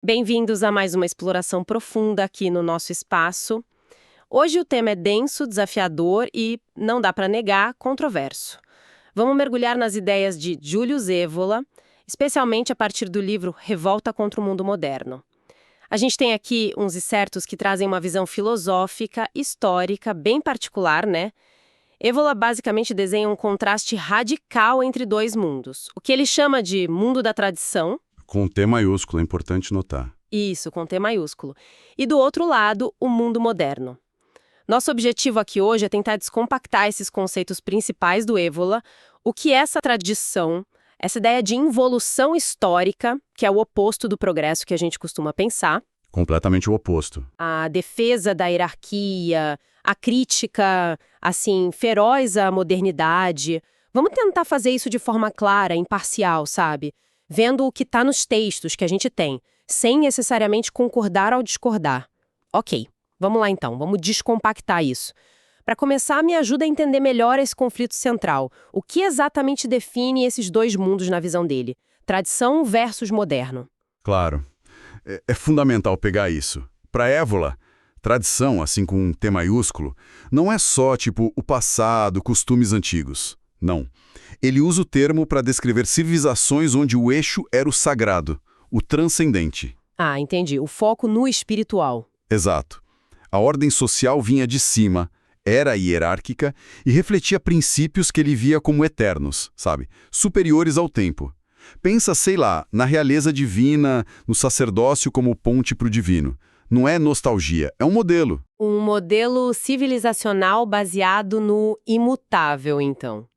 Bem-vindos a mais uma exploração profunda aqui no nosso espaço. Hoje o tema é denso, desafiador e, não dá para negar, controverso. Vamos mergulhar nas ideias de Julius Evola, especialmente a partir do livro Revolta contra o Mundo Moderno. A gente tem aqui uns excertos que trazem uma visão filosófica, histórica, bem particular, né? Evola basicamente desenha um contraste radical entre dois mundos. O que ele chama de mundo da tradição. Com T maiúsculo, é importante notar. Isso, com T maiúsculo. E do outro lado, o mundo moderno. Nosso objetivo aqui hoje é tentar descompactar esses conceitos principais do Evola, o que é essa tradição, essa ideia de involução histórica, que é o oposto do progresso que a gente costuma pensar, Completamente o oposto. a defesa da hierarquia, a crítica, assim, feroz à modernidade. Vamos tentar fazer isso de forma clara, imparcial, sabe? Vendo o que está nos textos que a gente tem, sem necessariamente concordar ou discordar. Ok, vamos lá então, vamos descompactar isso. Para começar, me ajuda a entender melhor esse conflito central. O que exatamente define esses dois mundos na visão dele? Tradição versus moderno. Claro. É fundamental pegar isso. Para Évola, tradição, assim com um T maiúsculo, não é só, tipo, o passado, costumes antigos. Não. Ele usa o termo para descrever civilizações onde o eixo era o sagrado, o transcendente. Ah, entendi. O foco no espiritual. Exato. A ordem social vinha de cima, era hierárquica e refletia princípios que ele via como eternos, sabe? Superiores ao tempo. Pensa, sei lá, na realeza divina, no sacerdócio como ponte para o divino. Não é nostalgia, é um modelo. Um modelo civilizacional baseado no imutável, então.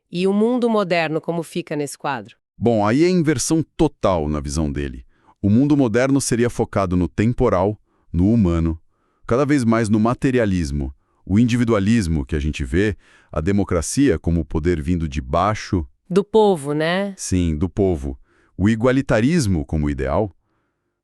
E o mundo moderno, como fica nesse quadro? Bom, aí é inversão total na visão dele. O mundo moderno seria focado no temporal, no humano, cada vez mais no materialismo, o individualismo que a gente vê, a democracia como poder vindo de baixo. Do povo, né? Sim, do povo. O igualitarismo como ideal.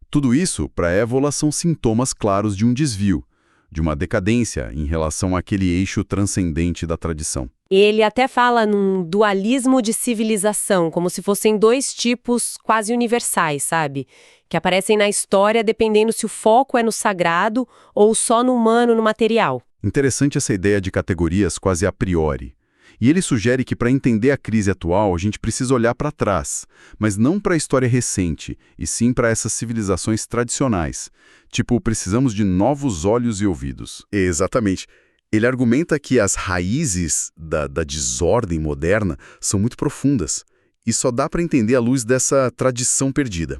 Tudo isso, para Évola, são sintomas claros de um desvio, de uma decadência em relação àquele eixo transcendente da tradição. Ele até fala num dualismo de civilização, como se fossem dois tipos quase universais, sabe? Que aparecem na história dependendo se o foco é no sagrado ou só no humano, no material. Interessante essa ideia de categorias quase a priori. E ele sugere que para entender a crise atual, a gente precisa olhar para trás, mas não para a história recente, e sim para essas civilizações tradicionais. Tipo, precisamos de novos olhos e ouvidos. Exatamente. Ele argumenta que as raízes da desordem moderna são muito profundas, e só dá para entender à luz dessa tradição perdida.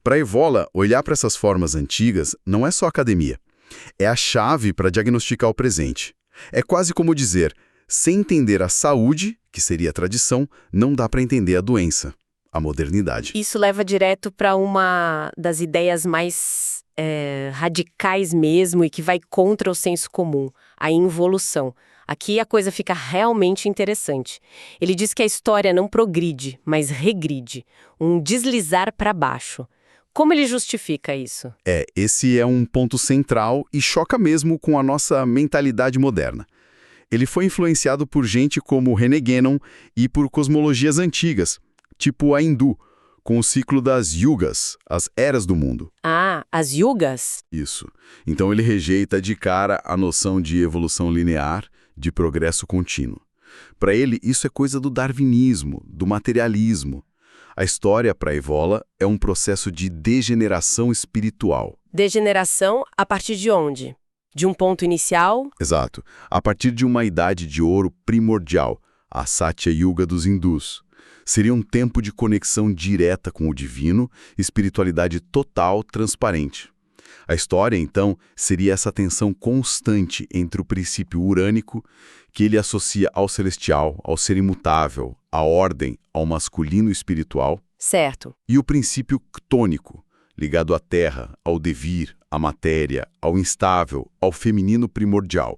Para Evola, olhar para essas formas antigas não é só academia. É a chave para diagnosticar o presente. É quase como dizer, sem entender a saúde, que seria a tradição, não dá para entender a doença, a modernidade. Isso leva direto para uma das ideias mais radicais mesmo e que vai contra o senso comum, a involução. Aqui a coisa fica realmente interessante. Ele diz que a história não progride, mas regride, um deslizar para baixo. Como ele justifica isso? Esse é um ponto central e choca mesmo com a nossa mentalidade moderna. Ele foi influenciado por gente como René Guénon e por cosmologias antigas, tipo a hindu, com o ciclo das yugas, as eras do mundo. Ah, as yugas? Isso. Então ele rejeita de cara a noção de evolução linear, de progresso contínuo. Para ele, isso é coisa do darwinismo, do materialismo. A história, para Evola, é um processo de degeneração espiritual. Degeneração a partir de onde? De um ponto inicial? Exato. A partir de uma idade de ouro primordial, a Satya Yuga dos hindus. Seria um tempo de conexão direta com o divino, espiritualidade total, transparente. A história, então, seria essa tensão constante entre o princípio urânico, que ele associa ao celestial, ao ser imutável, à ordem, ao masculino espiritual, Certo. e o princípio ctônico, ligado à terra, ao devir, à matéria, ao instável, ao feminino primordial.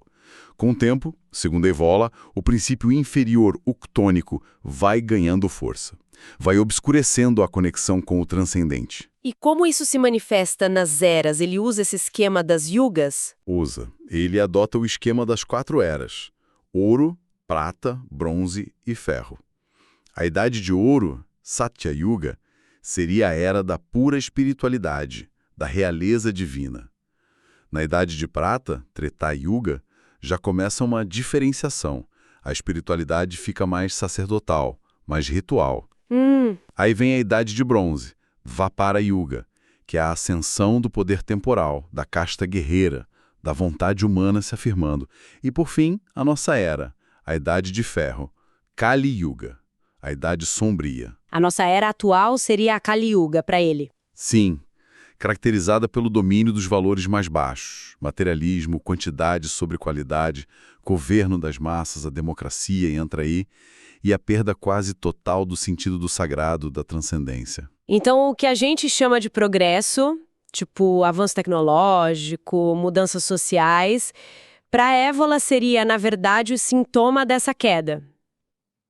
Com o tempo, segundo Evola, o princípio inferior, o ctônico, vai ganhando força. Vai obscurecendo a conexão com o transcendente. E como isso se manifesta nas eras? Ele usa esse esquema das yugas? Usa. Ele adota o esquema das 4 eras: ouro, prata, bronze e ferro. A idade de ouro, Satya Yuga, seria a era da pura espiritualidade, da realeza divina. Na Idade de Prata, Treta Yuga, já começa uma diferenciação. A espiritualidade fica mais sacerdotal, mais ritual. Aí vem a Idade de Bronze, Dvapara Yuga, que é a ascensão do poder temporal, da casta guerreira, da vontade humana se afirmando. E, por fim, a nossa era, a Idade de Ferro, Kali Yuga, a Idade Sombria. A nossa era atual seria a Kali Yuga para ele. Sim, caracterizada pelo domínio dos valores mais baixos, materialismo, quantidade sobre qualidade, governo das massas, a democracia entra aí, e a perda quase total do sentido do sagrado, da transcendência. Então, o que a gente chama de progresso, tipo avanço tecnológico, mudanças sociais, para Évola seria, na verdade, o sintoma dessa queda,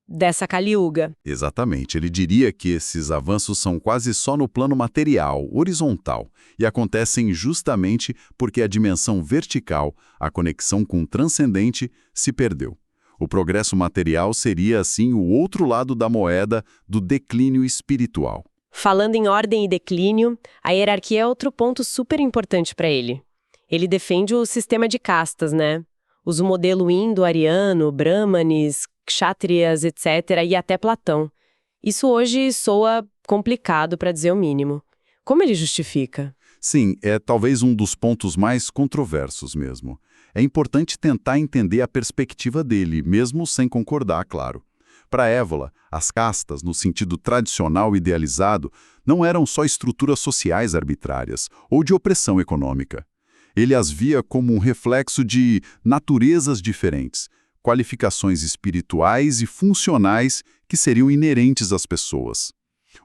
dessa Kali Yuga. Exatamente, ele diria que esses avanços são quase só no plano material, horizontal, e acontecem justamente porque a dimensão vertical, a conexão com o transcendente, se perdeu. O progresso material seria, assim, o outro lado da moeda do declínio espiritual. Falando em ordem e declínio, a hierarquia é outro ponto super importante para ele. Ele defende o sistema de castas, né? Usa o modelo indo-ariano, brahmanes, kshatriyas, etc., e até Platão. Isso hoje soa complicado, para dizer o mínimo. Como ele justifica? Sim, é talvez um dos pontos mais controversos mesmo. É importante tentar entender a perspectiva dele, mesmo sem concordar, claro. Para Évola, as castas, no sentido tradicional idealizado, não eram só estruturas sociais arbitrárias ou de opressão econômica. Ele as via como um reflexo de naturezas diferentes, qualificações espirituais e funcionais que seriam inerentes às pessoas.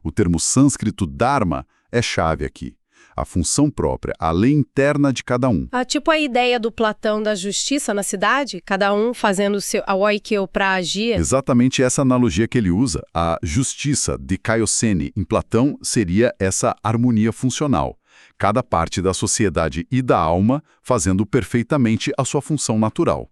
O termo sânscrito dharma é chave aqui. A função própria, a lei interna de cada um. Tipo a ideia do Platão da justiça na cidade, cada um fazendo a oikyo para agir. Exatamente essa analogia que ele usa. A justiça de Kaiosene em Platão seria essa harmonia funcional. Cada parte da sociedade e da alma fazendo perfeitamente a sua função natural.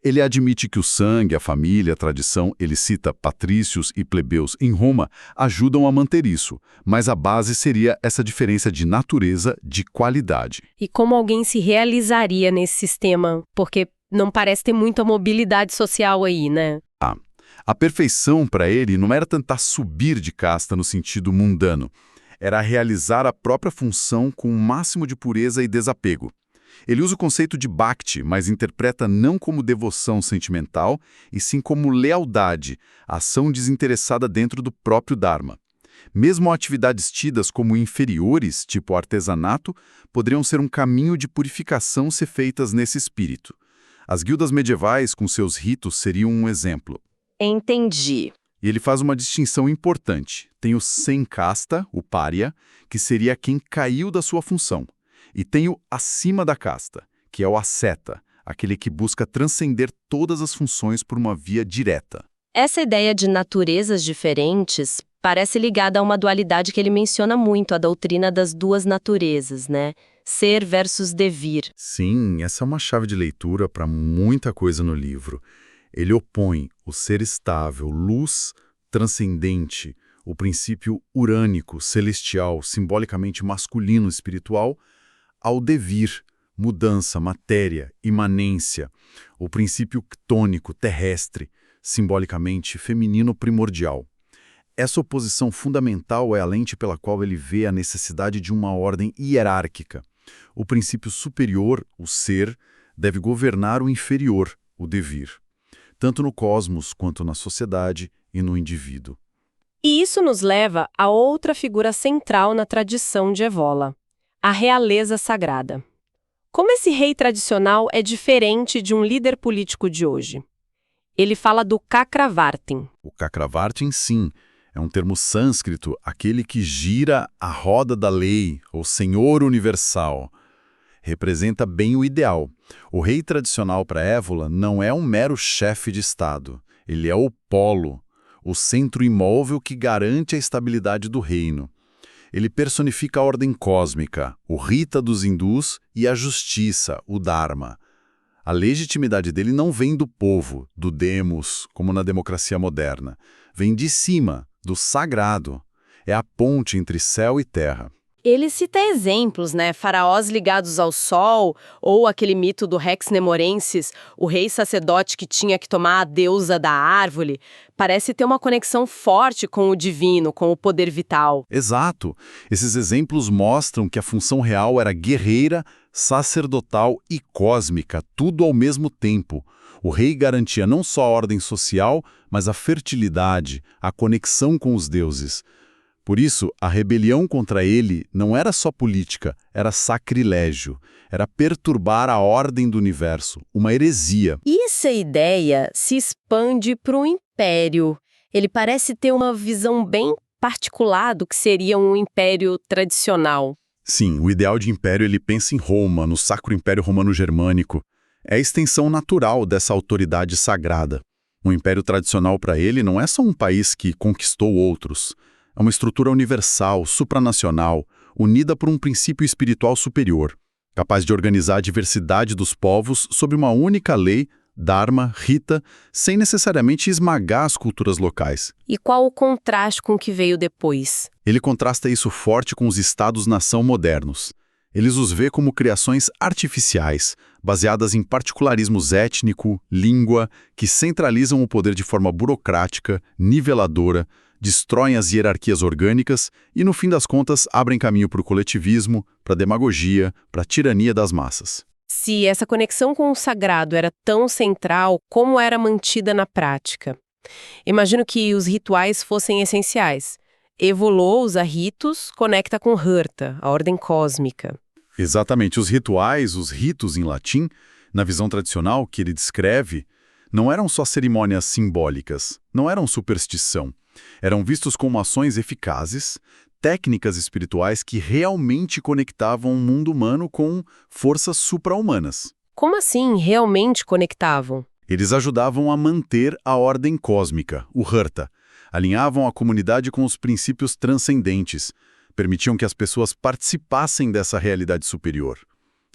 Ele admite que o sangue, a família, a tradição, ele cita patrícios e plebeus em Roma, ajudam a manter isso, mas a base seria essa diferença de natureza, de qualidade. E como alguém se realizaria nesse sistema? Porque não parece ter muita mobilidade social aí, né? A perfeição para ele não era tentar subir de casta no sentido mundano, era realizar a própria função com o máximo de pureza e desapego. Ele usa o conceito de bhakti, mas interpreta não como devoção sentimental, e sim como lealdade, ação desinteressada dentro do próprio Dharma. Mesmo atividades tidas como inferiores, tipo artesanato, poderiam ser um caminho de purificação se feitas nesse espírito. As guildas medievais, com seus ritos, seriam um exemplo. Entendi. E ele faz uma distinção importante. Tem o sem casta, o pária, que seria quem caiu da sua função. E tem o acima da casta, que é o asceta, aquele que busca transcender todas as funções por uma via direta. Essa ideia de naturezas diferentes parece ligada a uma dualidade que ele menciona muito, a doutrina das duas naturezas, né? Ser versus devir. Sim, essa é uma chave de leitura para muita coisa no livro. Ele opõe o ser estável, luz transcendente, o princípio urânico, celestial, simbolicamente masculino espiritual, ao devir, mudança, matéria, imanência, o princípio ctônico, terrestre, simbolicamente feminino primordial. Essa oposição fundamental é a lente pela qual ele vê a necessidade de uma ordem hierárquica. O princípio superior, o ser, deve governar o inferior, o devir, tanto no cosmos quanto na sociedade e no indivíduo. E isso nos leva a outra figura central na tradição de Evola, a realeza sagrada. Como esse rei tradicional é diferente de um líder político de hoje? Ele fala do Cakravartin. O Cakravartin, sim, é um termo sânscrito, aquele que gira a roda da lei, ou senhor universal. Representa bem o ideal. O rei tradicional para Évola não é um mero chefe de Estado. Ele é o polo, o centro imóvel que garante a estabilidade do reino. Ele personifica a ordem cósmica, o Rita dos hindus e a justiça, o Dharma. A legitimidade dele não vem do povo, do demos, como na democracia moderna. Vem de cima, do sagrado. É a ponte entre céu e terra. Ele cita exemplos, né? Faraós ligados ao sol, ou aquele mito do Rex Nemorensis, o rei sacerdote que tinha que tomar a deusa da árvore. Parece ter uma conexão forte com o divino, com o poder vital. Exato. Esses exemplos mostram que a função real era guerreira, sacerdotal e cósmica, tudo ao mesmo tempo. O rei garantia não só a ordem social, mas a fertilidade, a conexão com os deuses. Por isso, a rebelião contra ele não era só política, era sacrilégio. Era perturbar a ordem do universo, uma heresia. E essa ideia se expande para o império. Ele parece ter uma visão bem particular do que seria um império tradicional. Sim, o ideal de império ele pensa em Roma, no Sacro Império Romano-Germânico. É a extensão natural dessa autoridade sagrada. O império tradicional para ele não é só um país que conquistou outros. É uma estrutura universal, supranacional, unida por um princípio espiritual superior, capaz de organizar a diversidade dos povos sob uma única lei, dharma, rita, sem necessariamente esmagar as culturas locais. E qual o contraste com o que veio depois? Ele contrasta isso forte com os estados-nação modernos. Eles os vê como criações artificiais, baseadas em particularismos étnico, língua, que centralizam o poder de forma burocrática, niveladora, destroem as hierarquias orgânicas e, no fim das contas, abrem caminho para o coletivismo, para a demagogia, para a tirania das massas. Se essa conexão com o sagrado era tão central, como era mantida na prática? Imagino que os rituais fossem essenciais. Evolô usa ritos, conecta com Herta, a ordem cósmica. Exatamente. Os rituais, os ritos em latim, na visão tradicional que ele descreve, não eram só cerimônias simbólicas, não eram superstição. Eram vistos como ações eficazes, técnicas espirituais que realmente conectavam o mundo humano com forças supra-humanas. Como assim realmente conectavam? Eles ajudavam a manter a ordem cósmica, o Herta, alinhavam a comunidade com os princípios transcendentes, permitiam que as pessoas participassem dessa realidade superior.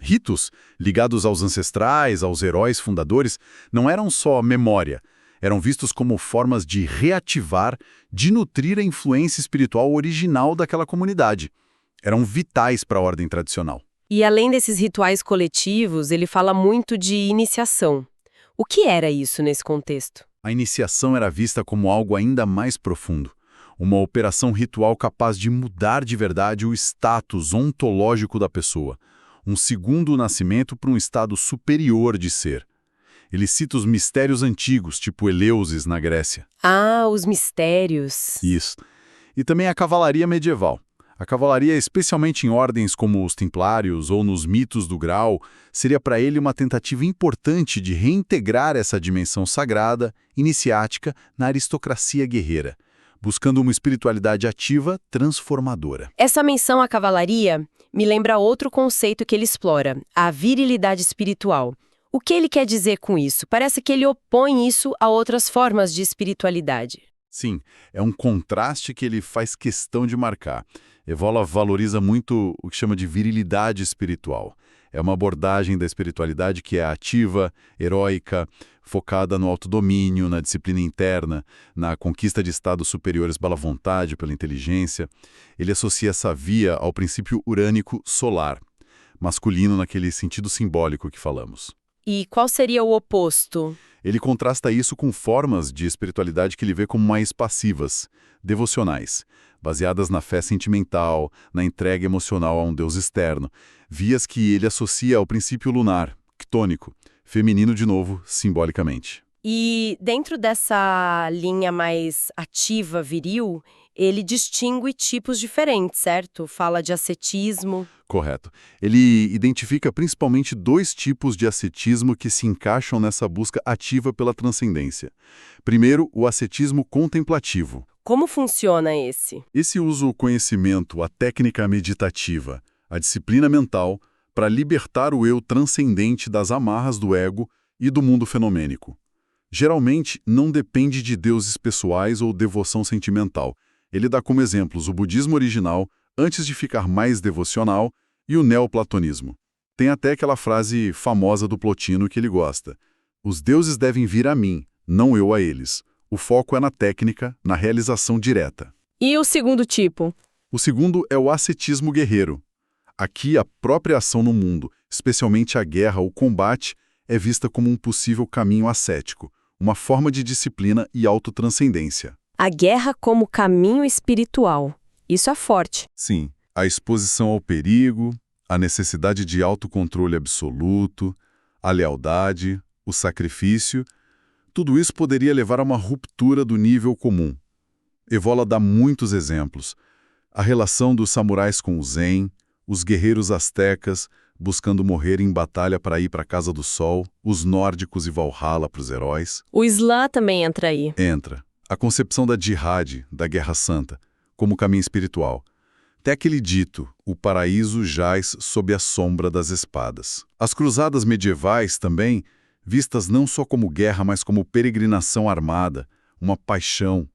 Ritos, ligados aos ancestrais, aos heróis fundadores, não eram só memória, eram vistos como formas de reativar, de nutrir a influência espiritual original daquela comunidade. Eram vitais para a ordem tradicional. E além desses rituais coletivos, ele fala muito de iniciação. O que era isso nesse contexto? A iniciação era vista como algo ainda mais profundo. Uma operação ritual capaz de mudar de verdade o status ontológico da pessoa. Um segundo nascimento para um estado superior de ser. Ele cita os mistérios antigos, tipo Eleusis na Grécia. Ah, os mistérios. Isso. E também a cavalaria medieval. A cavalaria, especialmente em ordens como os Templários ou nos mitos do Graal, seria para ele uma tentativa importante de reintegrar essa dimensão sagrada, iniciática, na aristocracia guerreira, buscando uma espiritualidade ativa, transformadora. Essa menção à cavalaria me lembra outro conceito que ele explora, a virilidade espiritual. O que ele quer dizer com isso? Parece que ele opõe isso a outras formas de espiritualidade. Sim, é um contraste que ele faz questão de marcar. Evola valoriza muito o que chama de virilidade espiritual. É uma abordagem da espiritualidade que é ativa, heróica, focada no autodomínio, na disciplina interna, na conquista de estados superiores pela vontade, pela inteligência. Ele associa essa via ao princípio urânico solar, masculino naquele sentido simbólico que falamos. E qual seria o oposto? Ele contrasta isso com formas de espiritualidade que ele vê como mais passivas, devocionais, baseadas na fé sentimental, na entrega emocional a um Deus externo, vias que ele associa ao princípio lunar, ctônico, feminino de novo, simbolicamente. E dentro dessa linha mais ativa, viril, ele distingue tipos diferentes, certo? Fala de ascetismo. Correto. Ele identifica principalmente dois tipos de ascetismo que se encaixam nessa busca ativa pela transcendência. Primeiro, o ascetismo contemplativo. Como funciona esse? Esse usa o conhecimento, a técnica meditativa, a disciplina mental, para libertar o eu transcendente das amarras do ego e do mundo fenomênico. Geralmente, não depende de deuses pessoais ou devoção sentimental. Ele dá como exemplos o budismo original, antes de ficar mais devocional, e o neoplatonismo. Tem até aquela frase famosa do Plotino que ele gosta. Os deuses devem vir a mim, não eu a eles. O foco é na técnica, na realização direta. E o segundo tipo? O segundo é o ascetismo guerreiro. Aqui, a própria ação no mundo, especialmente a guerra ou combate, é vista como um possível caminho ascético, uma forma de disciplina e autotranscendência. A guerra como caminho espiritual. Isso é forte. Sim, a exposição ao perigo, a necessidade de autocontrole absoluto, a lealdade, o sacrifício, tudo isso poderia levar a uma ruptura do nível comum. Evola dá muitos exemplos. A relação dos samurais com o Zen, os guerreiros astecas buscando morrer em batalha para ir para a Casa do Sol, os nórdicos e Valhalla para os heróis. O Islã também entra aí. Entra. A concepção da jihad, da Guerra Santa, como caminho espiritual. Até aquele dito, o paraíso jaz sob a sombra das espadas. As cruzadas medievais também, vistas não só como guerra, mas como peregrinação armada, uma paixão.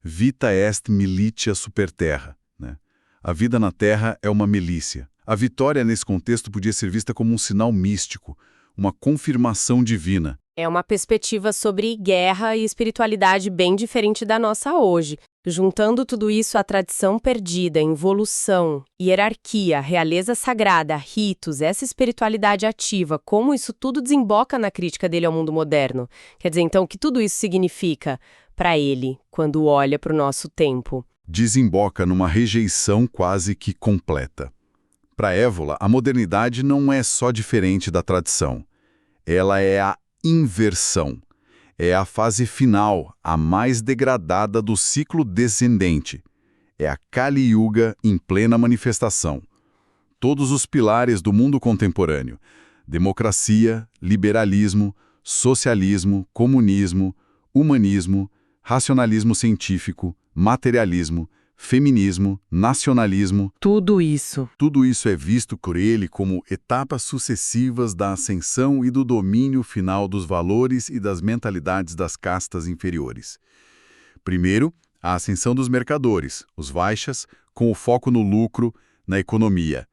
Vita est militia super terra, né? A vida na terra é uma milícia. A vitória nesse contexto podia ser vista como um sinal místico, uma confirmação divina. É uma perspectiva sobre guerra e espiritualidade bem diferente da nossa hoje, juntando tudo isso à tradição perdida, involução, hierarquia, realeza sagrada, ritos, essa espiritualidade ativa, como isso tudo desemboca na crítica dele ao mundo moderno. Quer dizer, então, o que tudo isso significa para ele, quando olha para o nosso tempo? Desemboca numa rejeição quase que completa. Para Évola, a modernidade não é só diferente da tradição. Ela é a inversão. É a fase final, a mais degradada do ciclo descendente. É a Kali Yuga em plena manifestação. Todos os pilares do mundo contemporâneo, democracia, liberalismo, socialismo, comunismo, humanismo, racionalismo científico, materialismo, feminismo, nacionalismo. Tudo isso é visto por ele como etapas sucessivas da ascensão e do domínio final dos valores e das mentalidades das castas inferiores. Primeiro, a ascensão dos mercadores, os vaixas, com o foco no lucro, na economia.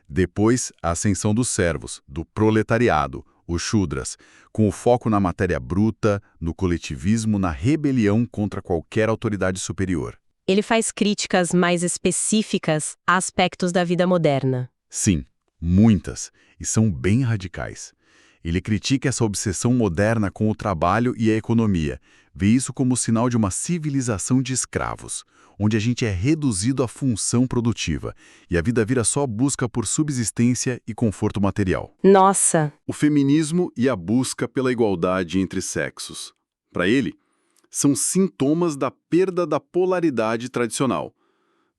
Depois, a ascensão dos servos, do proletariado, os shudras, com o foco na matéria bruta, no coletivismo, na rebelião contra qualquer autoridade superior. Ele faz críticas mais específicas a aspectos da vida moderna. Sim, muitas, e são bem radicais. Ele critica essa obsessão moderna com o trabalho e a economia, vê isso como sinal de uma civilização de escravos, onde a gente é reduzido à função produtiva e a vida vira só busca por subsistência e conforto material. Nossa! O feminismo e a busca pela igualdade entre sexos. Para ele, são sintomas da perda da polaridade tradicional,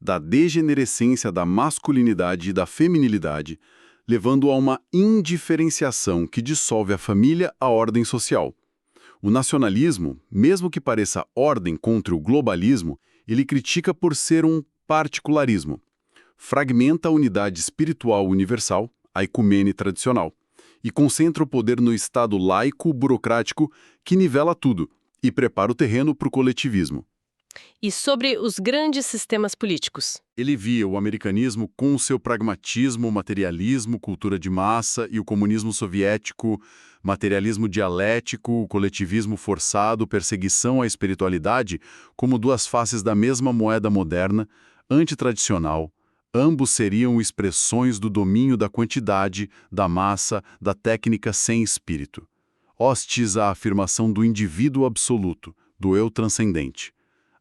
da degenerescência da masculinidade e da feminilidade, levando a uma indiferenciação que dissolve a família, a ordem social. O nacionalismo, mesmo que pareça ordem contra o globalismo, ele critica por ser um particularismo. Fragmenta a unidade espiritual universal, a ecumene tradicional, e concentra o poder no Estado laico burocrático que nivela tudo e prepara o terreno para o coletivismo. E sobre os grandes sistemas políticos? Ele via o americanismo com o seu pragmatismo, materialismo, cultura de massa, e o comunismo soviético, materialismo dialético, coletivismo forçado, perseguição à espiritualidade, como duas faces da mesma moeda moderna, antitradicional. Ambos seriam expressões do domínio da quantidade, da massa, da técnica sem espírito. Hostis à afirmação do indivíduo absoluto, do eu transcendente.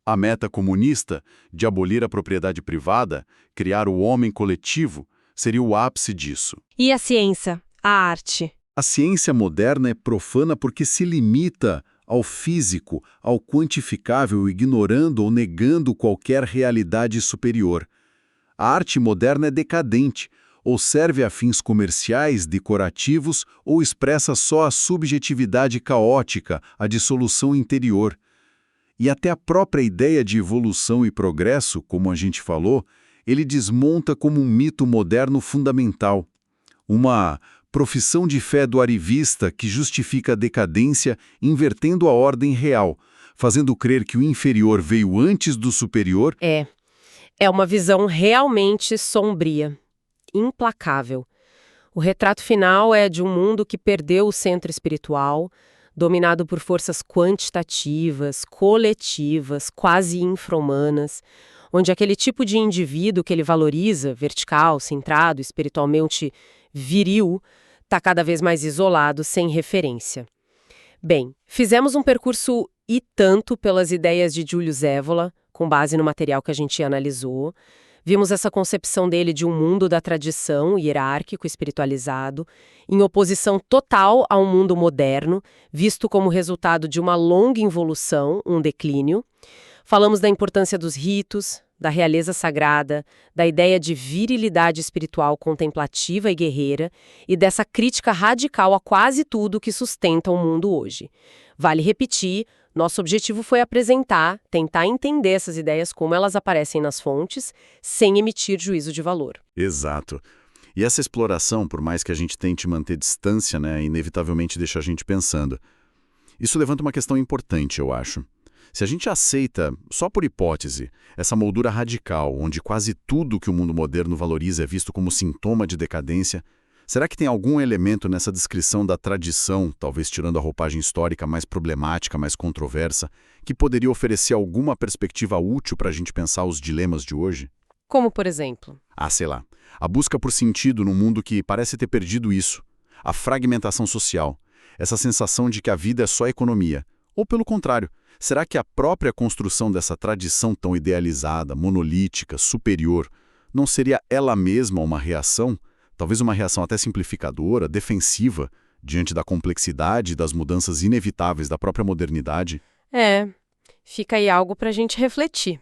A meta comunista, de abolir a propriedade privada, criar o homem coletivo, seria o ápice disso. E a ciência, a arte? A ciência moderna é profana porque se limita ao físico, ao quantificável, ignorando ou negando qualquer realidade superior. A arte moderna é decadente, ou serve a fins comerciais, decorativos, ou expressa só a subjetividade caótica, a dissolução interior. E até a própria ideia de evolução e progresso, como a gente falou, ele desmonta como um mito moderno fundamental. Uma profissão de fé dualivista que justifica a decadência invertendo a ordem real, fazendo crer que o inferior veio antes do superior. É uma visão realmente sombria, implacável. O retrato final é de um mundo que perdeu o centro espiritual, dominado por forças quantitativas, coletivas, quase infra-humanas, onde aquele tipo de indivíduo que ele valoriza, vertical, centrado, espiritualmente viril, está cada vez mais isolado, sem referência. Bem, fizemos um percurso e tanto pelas ideias de Júlio Evola, com base no material que a gente analisou. Vimos essa concepção dele de um mundo da tradição, hierárquico, espiritualizado, em oposição total ao mundo moderno, visto como resultado de uma longa involução, um declínio. Falamos da importância dos ritos, da realeza sagrada, da ideia de virilidade espiritual contemplativa e guerreira e dessa crítica radical a quase tudo que sustenta o mundo hoje. Vale repetir, nosso objetivo foi apresentar, tentar entender essas ideias como elas aparecem nas fontes, sem emitir juízo de valor. Exato. E essa exploração, por mais que a gente tente manter distância, inevitavelmente deixa a gente pensando. Isso levanta uma questão importante, eu acho. Se a gente aceita, só por hipótese, essa moldura radical, onde quase tudo que o mundo moderno valoriza é visto como sintoma de decadência, será que tem algum elemento nessa descrição da tradição, talvez tirando a roupagem histórica mais problemática, mais controversa, que poderia oferecer alguma perspectiva útil para a gente pensar os dilemas de hoje? Como, por exemplo? Sei lá. A busca por sentido num mundo que parece ter perdido isso. A fragmentação social. Essa sensação de que a vida é só economia. Ou, pelo contrário, será que a própria construção dessa tradição tão idealizada, monolítica, superior, não seria ela mesma uma reação, talvez uma reação até simplificadora, defensiva, diante da complexidade e das mudanças inevitáveis da própria modernidade? Fica aí algo para a gente refletir.